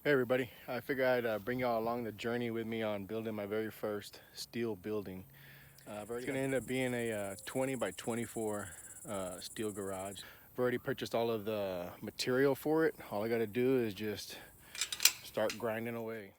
Hey everybody, I figured I'd bring y'all along the journey with me on building my very first steel building. It's going to end up being a 20 by 24 steel garage. I've already purchased all of the material for it. All I got to do is just start grinding away.